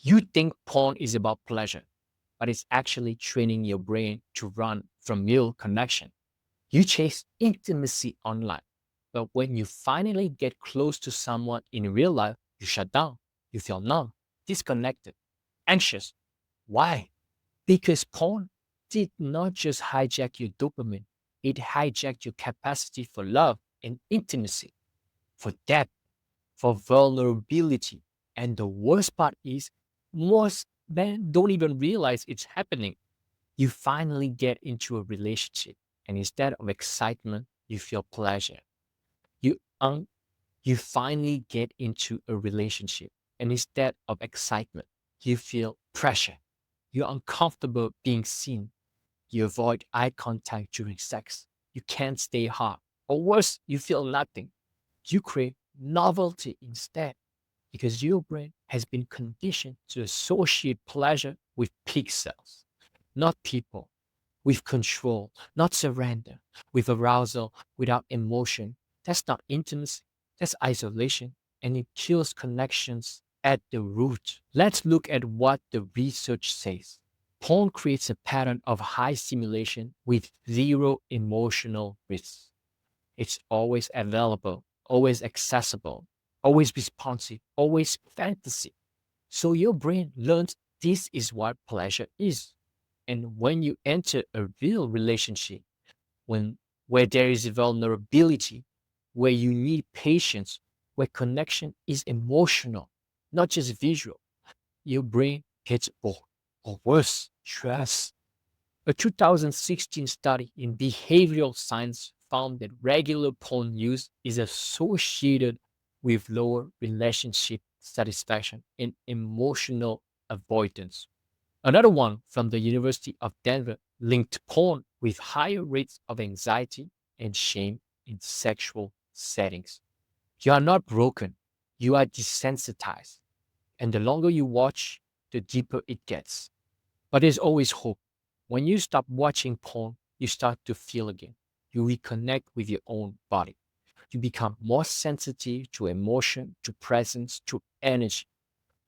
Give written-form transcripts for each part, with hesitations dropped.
You think porn is about pleasure, but it's actually training your brain to run from real connection. You chase intimacy online, but when you finally get close to someone in real life, you shut down. You feel numb, disconnected, anxious. Why? Because porn did not just hijack your dopamine, it hijacked your capacity for love and intimacy, for depth, for vulnerability. And the worst part is, most men don't even realize it's happening. You finally get into a relationship, and instead of excitement, you feel pleasure. You, un- you finally get into a relationship, and instead of excitement, you feel pressure. You're uncomfortable being seen. You avoid eye contact during sex. You can't stay hard. Or worse, you feel nothing. You crave novelty instead because your brain has been conditioned to associate pleasure with pixels, not people, with control, not surrender, with arousal without emotion. That's not intimacy, that's isolation, and it kills connections at the root. Let's look at what the research says. Porn creates a pattern of high stimulation with zero emotional risk. It's always available, always accessible, always responsive, always fantasy. So your brain learns this is what pleasure is. And when you enter a real relationship, when where there is vulnerability, where you need patience, where connection is emotional, not just visual, your brain gets bored or worse, stress. A 2016 study in behavioral science found that regular porn use is associated with lower relationship satisfaction and emotional avoidance. Another one from the University of Denver linked porn with higher rates of anxiety and shame in sexual settings. You are not broken, you are desensitized. And the longer you watch, the deeper it gets. But there's always hope. When you stop watching porn, you start to feel again. You reconnect with your own body. You become more sensitive to emotion, to presence, to energy.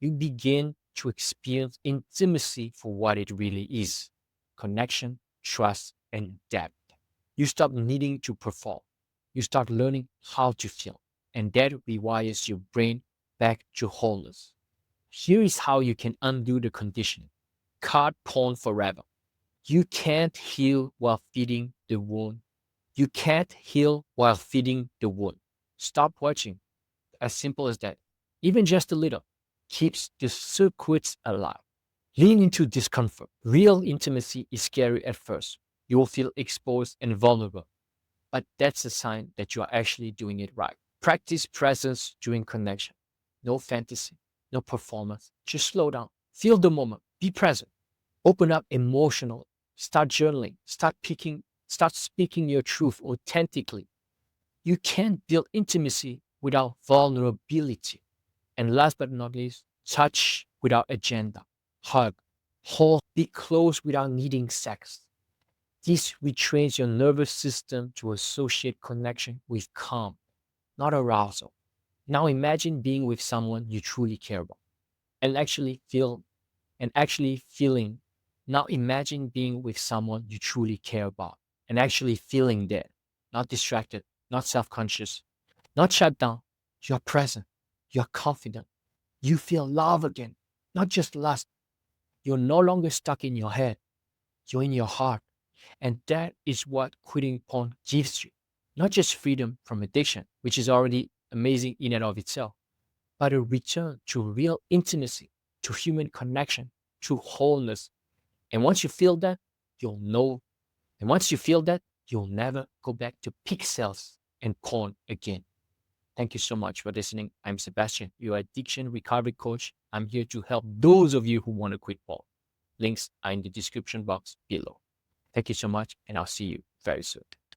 You begin to experience intimacy for what it really is: connection, trust, and depth. You stop needing to perform. You start learning how to feel. And that rewires your brain back to wholeness. Here is how you can undo the conditioning: cut porn forever. You can't heal while feeding the wound. You can't heal while feeding the wound. Stop watching. As simple as that. Even just a little keeps the circuits alive. Lean into discomfort. Real intimacy is scary at first. You will feel exposed and vulnerable, but that's a sign that you are actually doing it right. Practice presence during connection. No fantasy, no performance. Just slow down. Feel the moment. Be present. Open up emotionally. Start journaling. Start speaking your truth authentically. You can't build intimacy without vulnerability. And last but not least, touch without agenda. Hug. Hold. Be close without needing sex. This retrains your nervous system to associate connection with calm, not arousal. Now imagine being with someone you truly care about and actually feeling. Now imagine being with someone you truly care about and actually feeling that, not distracted, not self-conscious, not shut down. You're present. You're confident. You feel love again, not just lust. You're no longer stuck in your head. You're in your heart. And that is what quitting porn gives you. Not just freedom from addiction, which is already amazing in and of itself, but a return to real intimacy, to human connection, to wholeness. And once you feel that, you'll know. And once you feel that, you'll never go back to pixels and porn again. Thank you so much for listening. I'm Sebastian, your addiction recovery coach. I'm here to help those of you who want to quit porn. Links are in the description box below. Thank you so much, and I'll see you very soon.